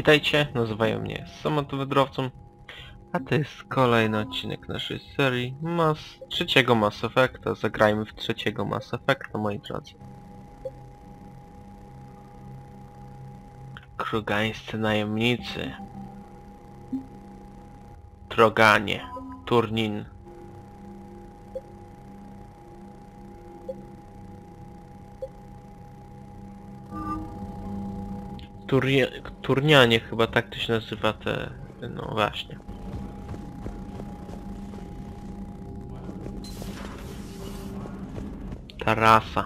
Witajcie, nazywają mnie samotnym wędrowcą, a to jest kolejny odcinek naszej serii trzeciego Mass Effecta. Zagrajmy w trzeciego Mass Effecta, moi drodzy. Krogańscy najemnicy. Troganie. Turnin. Turnianie chyba tak to się nazywa te... no właśnie. Ta rasa.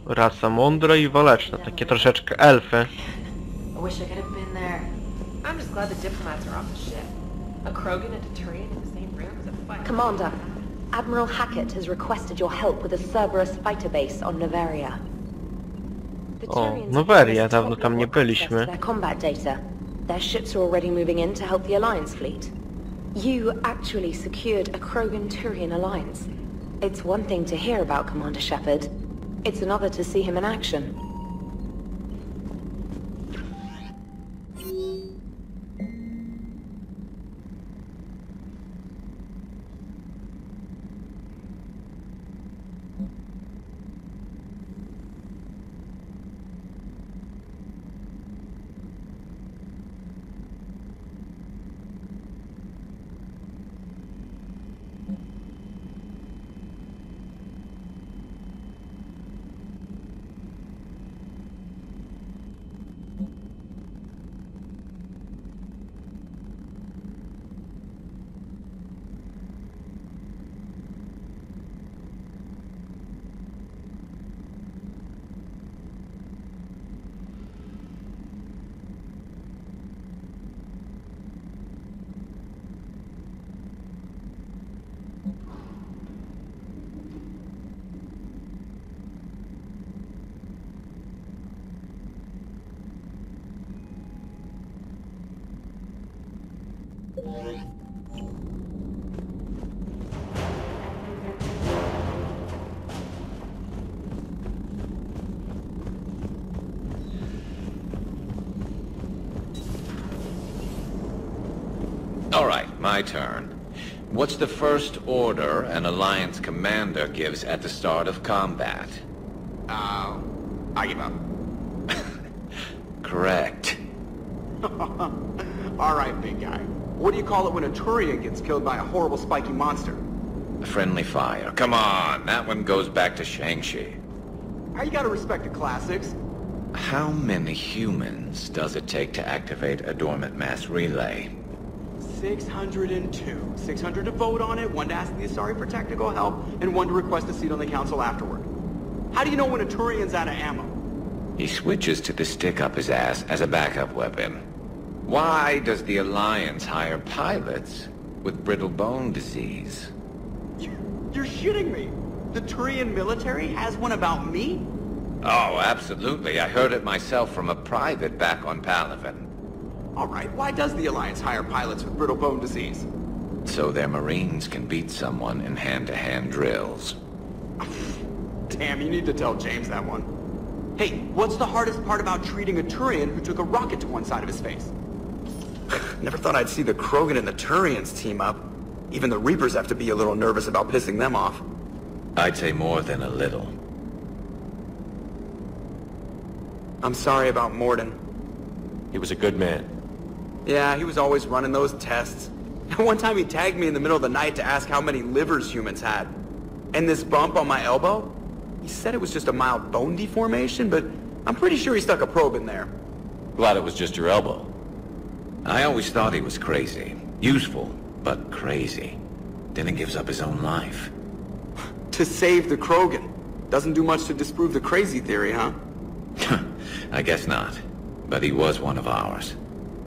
Rasa mądra i waleczna, takie troszeczkę elfy. Commander, Admiral Hackett has requested your help with a Cerberus fighter base on Noveria. O, Noveria, dawno tam nie byliśmy. Their combat data. Their ships are already moving in to help the Alliance fleet. You actually secured a Krogan-Turian alliance. It's one thing to hear about Commander Shepard. It's another to see him in action. Alright, my turn. What's the first order an Alliance commander gives at the start of combat? I give up. Correct. Alright, big guy. What do you call it when a Turian gets killed by a horrible spiky monster? Friendly fire. Come on, that one goes back to Shang-Chi. How you gotta respect the classics? How many humans does it take to activate a dormant mass relay? 602. 600 to vote on it, 1 to ask the Asari for technical help, and 1 to request a seat on the council afterward. How do you know when a Turian's out of ammo? He switches to the stick up his ass as a backup weapon. Why does the Alliance hire pilots with brittle bone disease? You're shitting me! The Turian military has one about me? Oh, absolutely. I heard it myself from a private back on Palaven. Alright, why does the Alliance hire pilots with brittle bone disease? So their Marines can beat someone in hand-to-hand drills. Damn, you need to tell James that one. Hey, what's the hardest part about treating a Turian who took a rocket to one side of his face? Never thought I'd see the Krogan and the Turians team up. Even the Reapers have to be a little nervous about pissing them off. I'd say more than a little. I'm sorry about Morden. He was a good man. Yeah, he was always running those tests. One time he tagged me in the middle of the night to ask how many livers humans had. And this bump on my elbow? He said it was just a mild bone deformation, but I'm pretty sure he stuck a probe in there. Glad it was just your elbow. I always thought he was crazy. Useful, but crazy. Then he gives up his own life. To save the Krogan. Doesn't do much to disprove the crazy theory, huh? I guess not. But he was one of ours.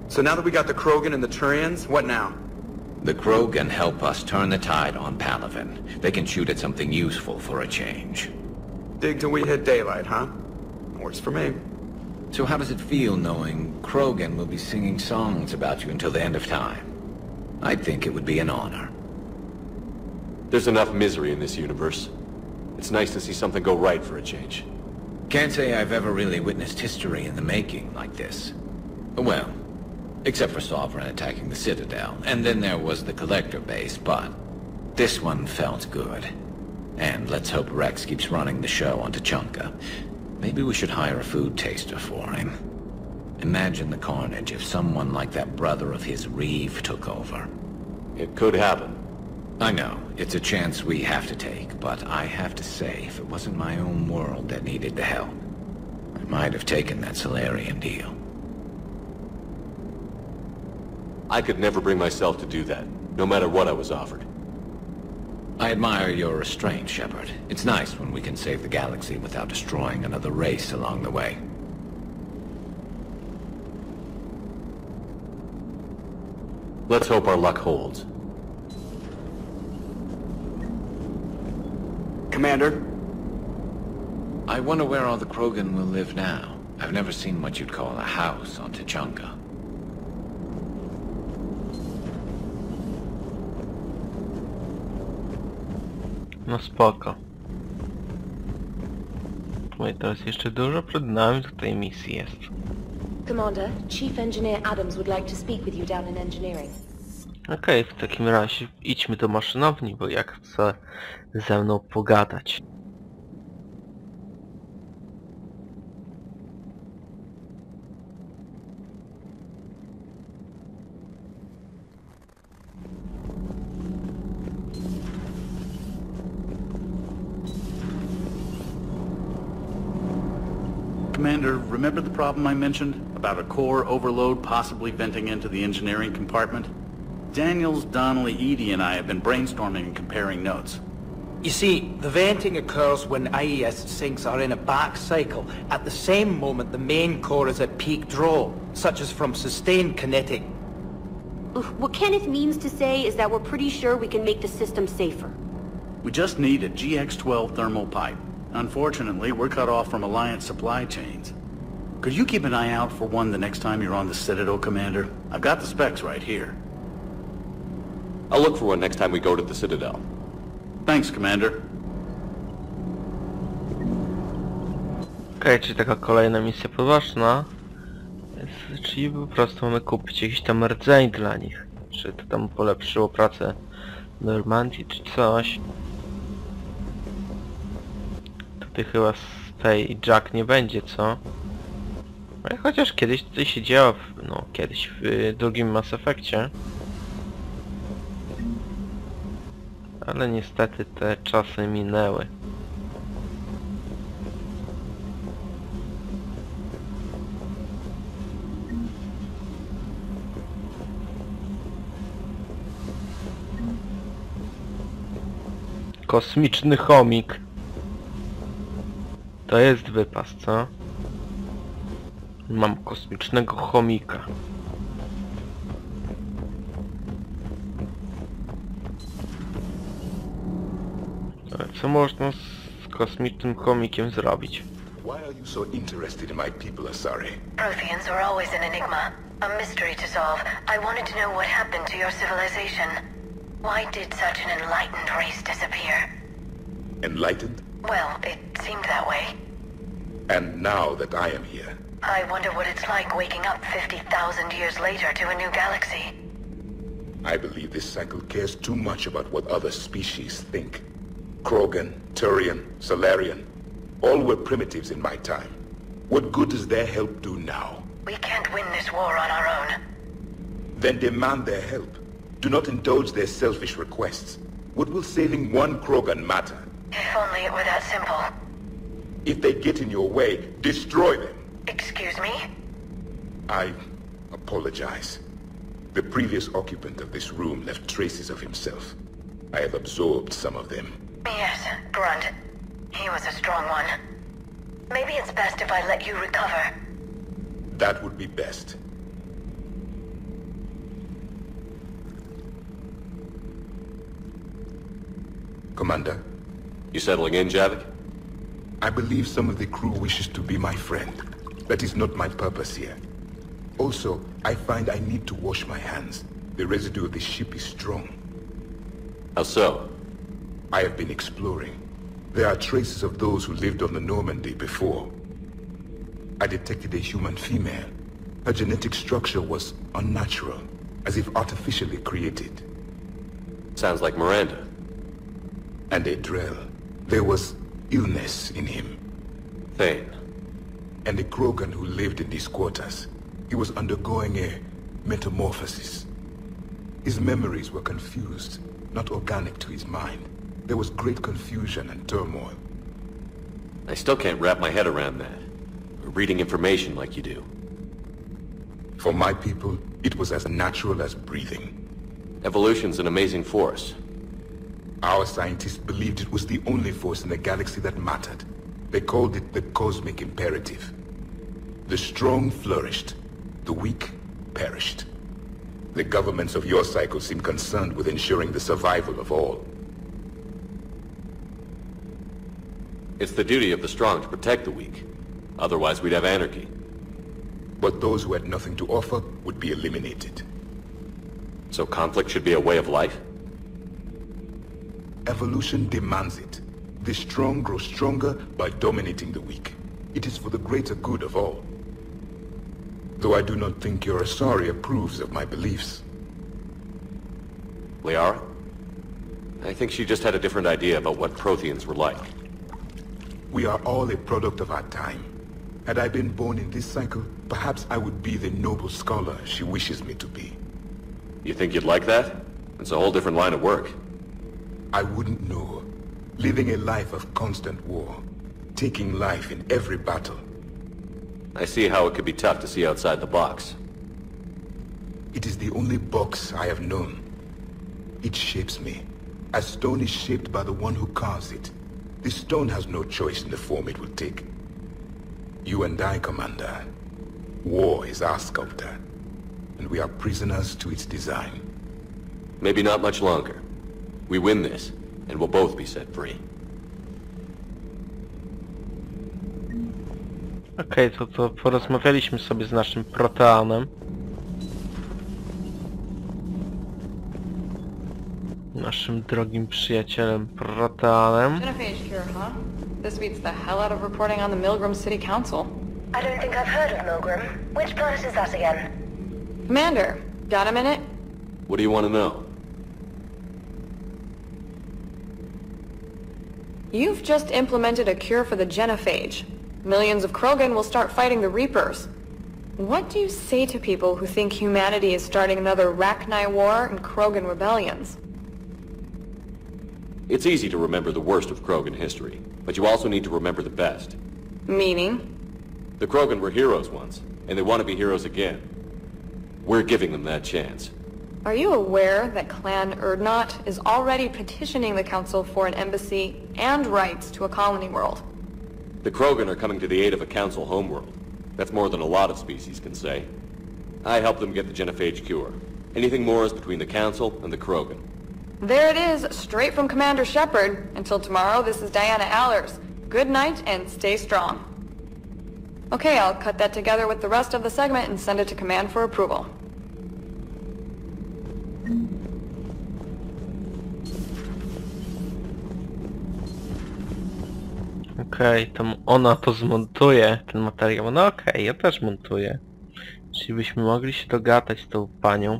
So now that we got the Krogan and the Turians, what now? The Krogan help us turn the tide on Palaven. They can shoot at something useful for a change. Dig till we hit daylight, huh? Works for me. So how does it feel knowing Krogan will be singing songs about you until the end of time? I think it would be an honor. There's enough misery in this universe. It's nice to see something go right for a change. Can't say I've ever really witnessed history in the making like this. Well, except for Sovereign attacking the Citadel, and then there was the Collector base, but this one felt good. And let's hope Rex keeps running the show on Tuchanka. Maybe we should hire a food taster for him. Imagine the carnage if someone like that brother of his, Reeve, took over. It could happen. I know, it's a chance we have to take, but I have to say, if it wasn't my own world that needed the help, I might have taken that Solarian deal. I could never bring myself to do that, no matter what I was offered. I admire your restraint, Shepard. It's nice when we can save the galaxy without destroying another race along the way. Let's hope our luck holds. Commander? I wonder where all the Krogan will live now. I've never seen what you'd call a house on Tuchanka. No spoko. Oj, teraz jeszcze dużo przed nami tutaj misji jest. Commander, Chief Engineer Adams would like to speak with you down in engineering. Okej, w takim razie idźmy do maszynowni, bo jak chce ze mną pogadać. Commander, remember the problem I mentioned? About a core overload possibly venting into the engineering compartment? Daniels, Donnelly, Edie, and I have been brainstorming and comparing notes. You see, the venting occurs when IES sinks are in a back cycle, at the same moment the main core is at peak draw, such as from sustained kinetic. What Kenneth means to say is that we're pretty sure we can make the system safer. We just need a GX-12 thermal pipe. Unfortunately, we're cut off from Alliance supply chains. Could you keep an eye out for one the next time you're on the Citadel, Commander? I've got the specs right here. I'll look for one next time we go to the Citadel. Thanks, Commander. Okej, czyli taka kolejna misja poboczna. Czyli po prostu mamy kupić jakiś tam rdzeń dla nich. Czy to tam polepszyło pracę Normandii, czy coś. Tutaj chyba z tej Jack nie będzie, co? Ale chociaż kiedyś tutaj się działo, no kiedyś w drugim Mass Effectie. Ale niestety te czasy minęły. Kosmiczny chomik. To jest wypas, co? Mam kosmicznego chomika. Ale co można z kosmicznym chomikiem zrobić? Why are you so interested in my people, Asari? Protheans were always an enigma, a mystery to solve. I wanted to know what happened to your civilization. Why did such an enlightened race disappear? Enlightened? Well, it seemed that way. And now that I am here, I wonder what it's like waking up 50,000 years later to a new galaxy. I believe this cycle cares too much about what other species think. Krogan, Turian, Solarian, all were primitives in my time. What good does their help do now? We can't win this war on our own. Then demand their help. Do not indulge their selfish requests. What will saving one Krogan matter? If only it were that simple. If they get in your way, destroy them. Excuse me? I apologize. The previous occupant of this room left traces of himself. I have absorbed some of them. Yes, Grunt. He was a strong one. Maybe it's best if I let you recover. That would be best. Commander? You settling in, Javik? I believe some of the crew wishes to be my friend. That is not my purpose here. Also, I find I need to wash my hands. The residue of the ship is strong. How so? I have been exploring. There are traces of those who lived on the Normandy before. I detected a human female. Her genetic structure was unnatural, as if artificially created. Sounds like Miranda. And a drill. There was illness in him. Thane. And a Krogan who lived in these quarters. He was undergoing a metamorphosis. His memories were confused, not organic to his mind. There was great confusion and turmoil. I still can't wrap my head around that. Reading information like you do. For my people, it was as natural as breathing. Evolution's an amazing force. Our scientists believed it was the only force in the galaxy that mattered. They called it the cosmic imperative. The strong flourished, the weak perished. The governments of your cycle seem concerned with ensuring the survival of all. It's the duty of the strong to protect the weak. Otherwise we'd have anarchy. But those who had nothing to offer would be eliminated. So conflict should be a way of life? Evolution demands it. The strong grow stronger by dominating the weak. It is for the greater good of all. Though I do not think your Asari approves of my beliefs. Liara? I think she just had a different idea about what Protheans were like. We are all a product of our time. Had I been born in this cycle, perhaps I would be the noble scholar she wishes me to be. You think you'd like that? It's a whole different line of work. I wouldn't know. Living a life of constant war. Taking life in every battle. I see how it could be tough to see outside the box. It is the only box I have known. It shapes me, as stone is shaped by the one who carves it. The stone has no choice in the form it will take. You and I, Commander. War is our sculptor, and we are prisoners to its design. Maybe not much longer. We win this, and we'll both be set free. Okej, to porozmawialiśmy sobie z naszym Proteanem. Naszym drogim przyjacielem Proteanem. Genophage cure, huh? This beats the hell out of reporting on the Milgram City Council. I don't think I've heard of Milgram. Which planet is that again? Commander, got a minute? What do you want to know? You've just implemented a cure for the genophage. Millions of Krogan will start fighting the Reapers. What do you say to people who think humanity is starting another Rachni War and Krogan rebellions? It's easy to remember the worst of Krogan history, but you also need to remember the best. Meaning? The Krogan were heroes once, and they want to be heroes again. We're giving them that chance. Are you aware that Clan Urdnot is already petitioning the Council for an embassy and rights to a colony world? The Krogan are coming to the aid of a Council homeworld. That's more than a lot of species can say. I helped them get the genophage cure. Anything more is between the Council and the Krogan. There it is, straight from Commander Shepard. Until tomorrow, this is Diana Allers. Good night and stay strong. Okay, I'll cut that together with the rest of the segment and send it to Command for approval. Okej, to ona to zmontuje, ten materiał. No okej, ja też montuję. Czyli byśmy mogli się dogadać z tą panią.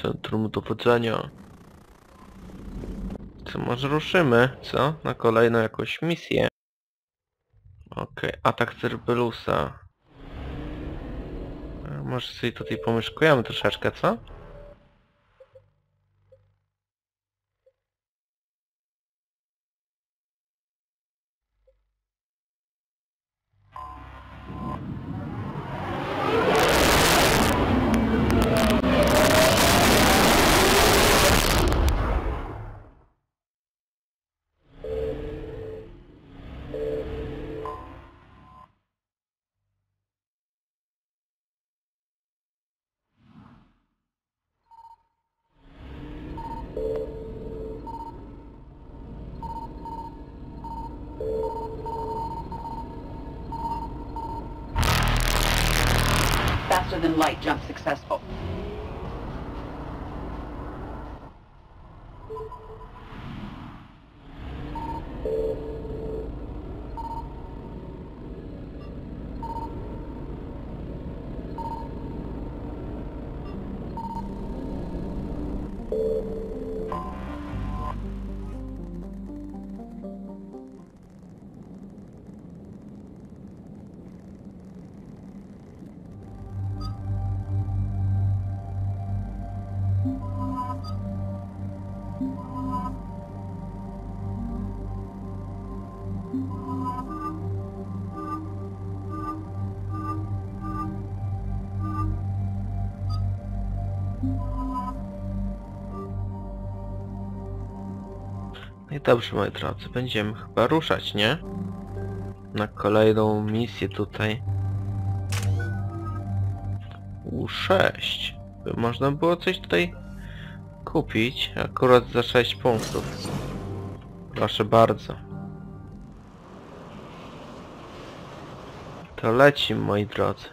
Centrum dowodzenia. Co, może ruszymy, co? Na kolejną jakąś misję. Okej, atak Cerberusa. Może sobie tutaj pomieszkujemy troszeczkę, co? Faster than light jump successful. No i dobrze, moi drodzy, będziemy chyba ruszać, nie? Na kolejną misję tutaj. U6. By można było coś tutaj kupić, akurat za 6 punktów. Proszę bardzo. To lecimy, moi drodzy.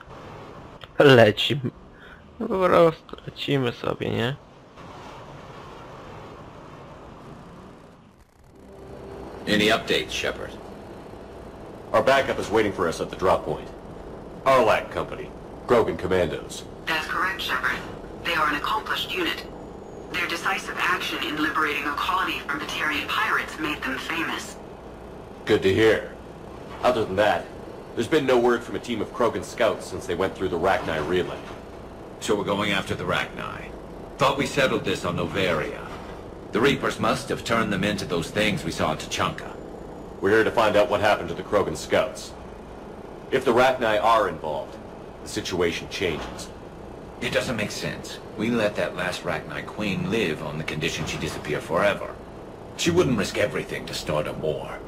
Lecimy. No po prostu lecimy sobie, nie? Any updates, Shepard? Our backup is waiting for us at the drop point. Arlac Company. Grogan Commandos. That's correct, Shepard. They are an accomplished unit. Their decisive action in liberating a colony from Batarian pirates made them famous. Good to hear. Other than that, there's been no word from a team of Krogan scouts since they went through the Rachni relay. So we're going after the Rachni. Thought we settled this on Novaria. The Reapers must have turned them into those things we saw in Tachanka. We're here to find out what happened to the Krogan scouts. If the Rachni are involved, the situation changes. It doesn't make sense. We let that last Rachni queen live on the condition she disappear forever. She wouldn't risk everything to start a war.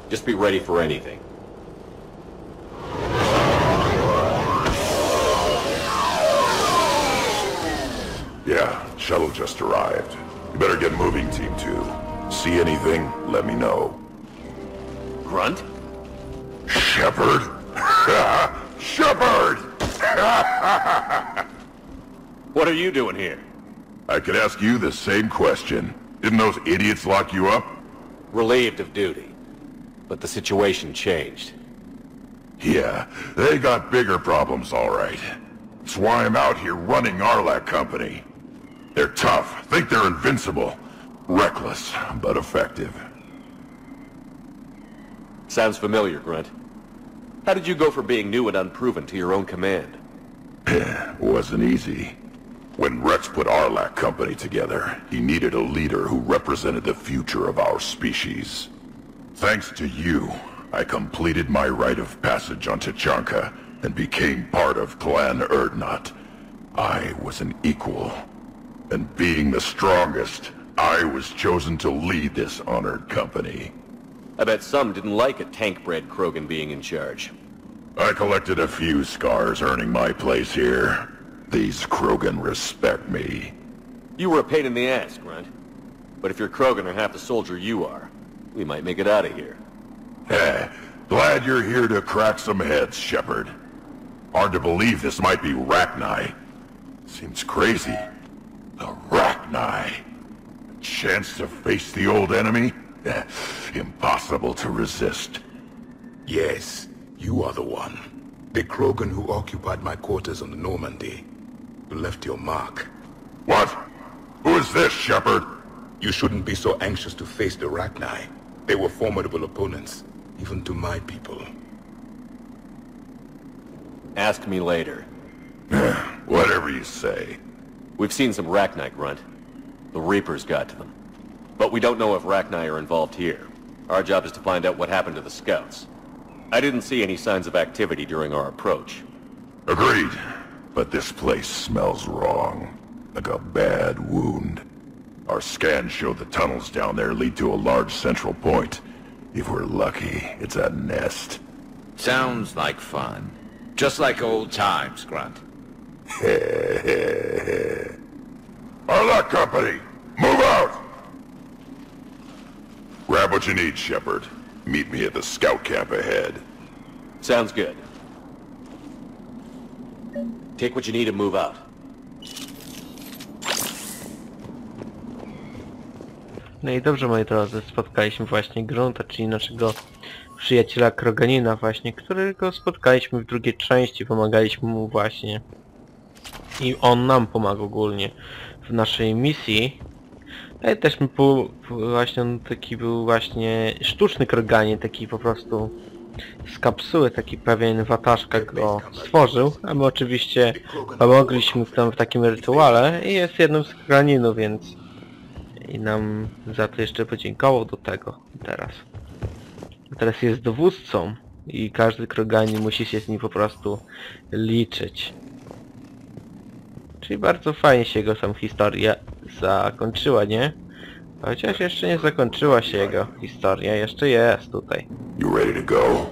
Just be ready for anything. Yeah, shuttle just arrived. You better get moving, Team 2. See anything, let me know. Grunt? Shepard? Shepard! What are you doing here? I could ask you the same question. Didn't those idiots lock you up? Relieved of duty. But the situation changed. Yeah, they got bigger problems, all right. That's why I'm out here running Arlac Company. They're tough, think they're invincible. Reckless, but effective. Sounds familiar, Grunt. How did you go from being new and unproven to your own command? Wasn't easy. When Rex put Arlac Company together, he needed a leader who represented the future of our species. Thanks to you, I completed my rite of passage on Tachanka and became part of Clan Erdnot. I was an equal. And being the strongest, I was chosen to lead this honored company. I bet some didn't like a tank-bred Krogan being in charge. I collected a few scars earning my place here. These Krogan respect me. You were a pain in the ass, Grunt. But if you're Krogan or half the soldier you are, we might make it out of here. Glad you're here to crack some heads, Shepard. Hard to believe this might be Rachni. Seems crazy. The Rachni. A chance to face the old enemy? Impossible to resist. Yes, you are the one. The Krogan who occupied my quarters on the Normandy. You left your mark. What? Who is this, Shepard? You shouldn't be so anxious to face the Rachni. They were formidable opponents, even to my people. Ask me later. Whatever you say. We've seen some Rachni, Grunt. The Reapers got to them. But we don't know if Rachni are involved here. Our job is to find out what happened to the scouts. I didn't see any signs of activity during our approach. Agreed. But this place smells wrong. Like a bad wound. Our scans show the tunnels down there lead to a large central point. If we're lucky, it's a nest. Sounds like fun. Just like old times, Grunt. Arlac Company! Move out! Grab what you need, Shepard. Meet me at the scout camp ahead. Sounds good. Take what you need and move out. No i dobrze, moi drodzy, spotkaliśmy właśnie Grunta, czyli naszego przyjaciela Kroganina właśnie, którego spotkaliśmy w drugiej części, pomagaliśmy mu właśnie. I on nam pomagał ogólnie w naszej misji. No i też mi właśnie on taki był właśnie sztuczny Kroganin, taki po prostu z kapsuły, taki pewien wataszka go stworzył, a my oczywiście pomogliśmy tam w takim rytuale i jest jednym z Kroganinów, więc i nam za to jeszcze podziękował do tego teraz. Teraz jest dowódcą i każdy Kroganin musi się z nim po prostu liczyć. Czyli bardzo fajnie się jego tam historia zakończyła, nie? Chociaż jeszcze nie zakończyła się jego historia, jeszcze jest tutaj. You ready to go?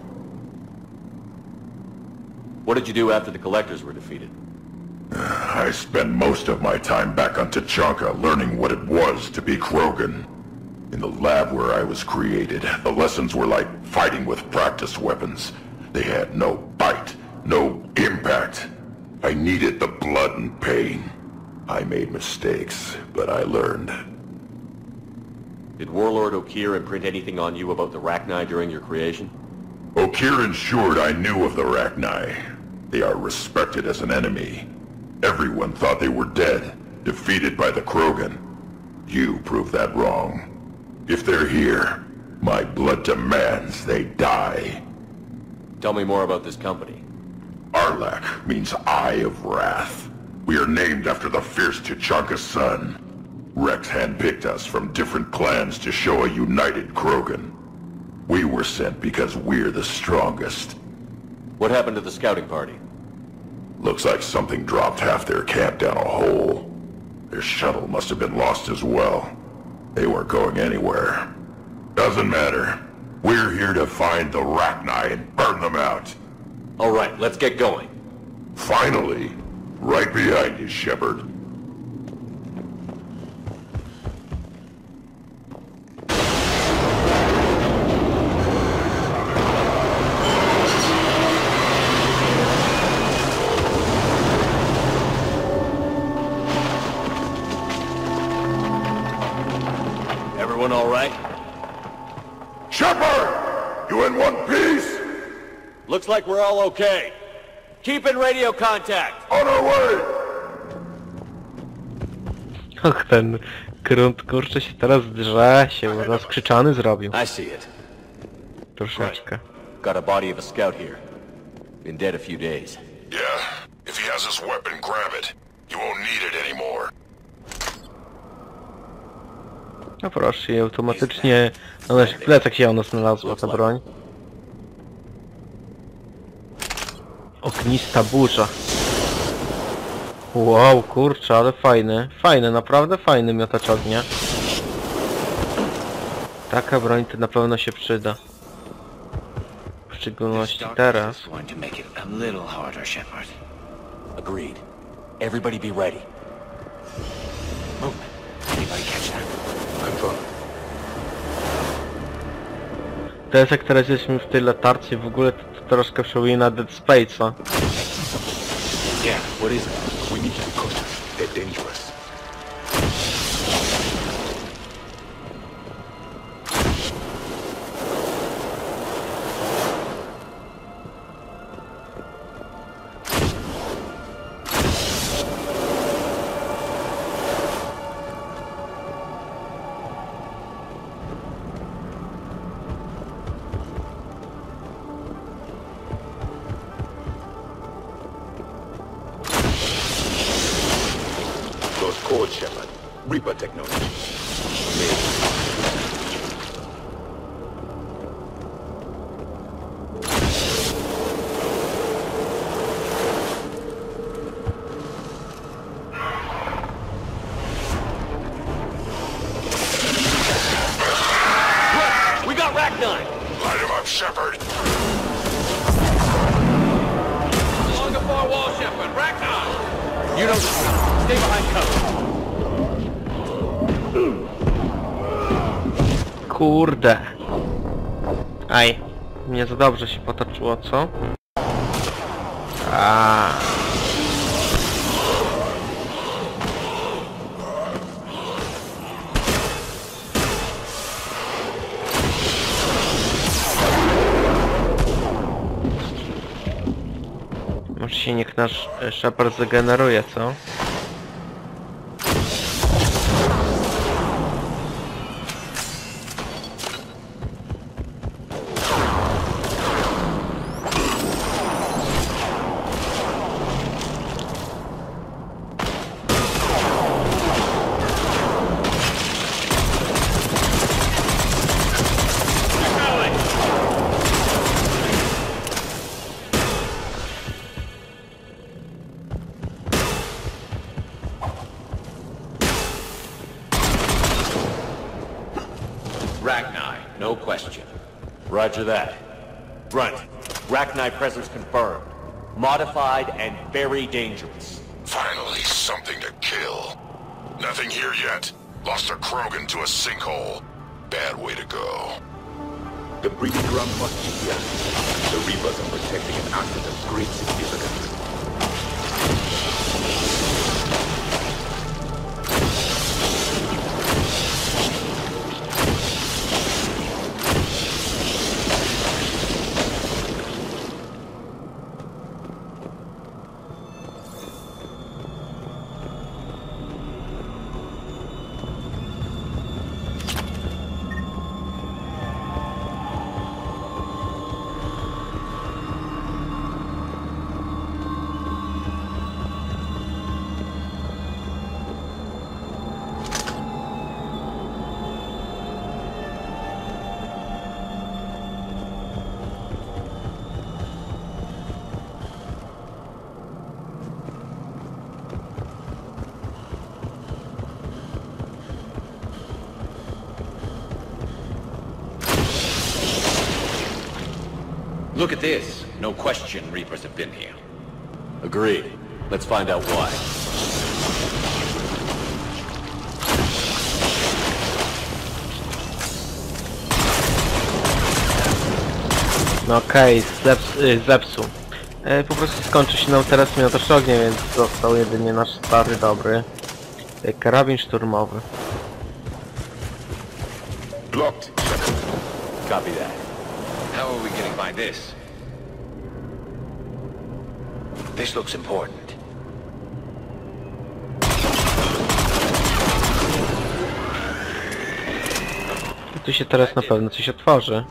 What did you do after the collectors were defeated? I spent most of my time back on Tachanka learning what it was to be Krogan. In the lab where I was created, the lessons were like fighting with practice weapons. They had no bite, no impact. I needed the blood and pain. I made mistakes, but I learned. Did Warlord Okir imprint anything on you about the Rachni during your creation? Okir ensured I knew of the Rachni. They are respected as an enemy. Everyone thought they were dead, defeated by the Krogan. You proved that wrong. If they're here, my blood demands they die. Tell me more about this company. Arlak means Eye of Wrath. We are named after the fierce Tachanka's son. Rex handpicked us from different clans to show a united Krogan. We were sent because we're the strongest. What happened to the scouting party? Looks like something dropped half their camp down a hole. Their shuttle must have been lost as well. They weren't going anywhere. Doesn't matter. We're here to find the Rachni and burn them out. All right, let's get going. Finally. Right behind you, Shepard. Everyone all right? Shepard! You in one piece? Looks like we're all okay. Keep in radio contact! On our way! Och, ten Grunt, kurczę, się teraz drze, się rozkrzyczany zrobił. I see it. Troszeczkę. Got a body of a scout here. Been dead a few days. Yeah. If he has his weapon, grab it. You won't need it anymore. No proszę, i automatycznie na naszych plecach się ona znalazła, ta broń. Ognista burza. Wow, kurczę, ale fajny. Fajny, naprawdę fajny miotacz ognia. Taka broń to na pewno się przyda. W szczególności teraz. Agreed. Everybody be ready. Movement. Anybody catch that? To jest jak teraz jesteśmy w tej latarce, w ogóle to troszkę przypomina na Dead Space'a. Yeah, what is it? We need to be cautious. They're dangerous. Code Shepard. Reaper technology. We got Rachni! Light him up, Shepard. Along the far wall, Shepard. Rachni! You don't stay behind cover. Kurde. Aj. Nie za dobrze się potoczyło, co? Może się niech nasz Shepard zageneruje, co? Ragni, no question. Roger that. Grunt, Ragni presence confirmed. Modified and very dangerous. Finally, something to kill. Nothing here yet. Lost a Krogan to a sinkhole. Bad way to go. The breeding ground must be here. The Reapers are protecting an asset of great significance. Look at this. No question Reapers have been here. Agreed. Let's find out why. No okej, zepsuł. Po prostu skończy się nam teraz miotacz ognia, więc został jedynie nasz stary, dobry karabin szturmowy. Blocked. Copy that. How are we getting by this? This looks important. Tu się teraz na pewno coś otworzy.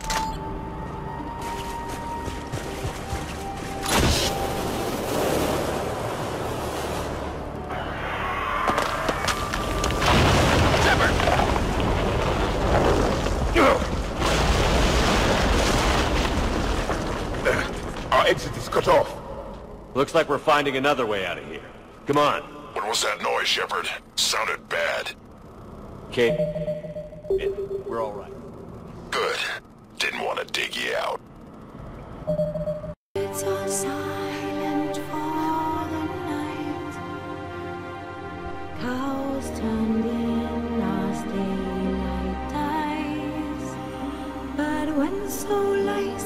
Looks like we're finding another way out of here. Come on. What was that noise, Shepard? Sounded bad. Okay. We're all right. Good. Didn't want to dig you out. It's all silent for the night. Cows turned in as daylight dies. But when so lies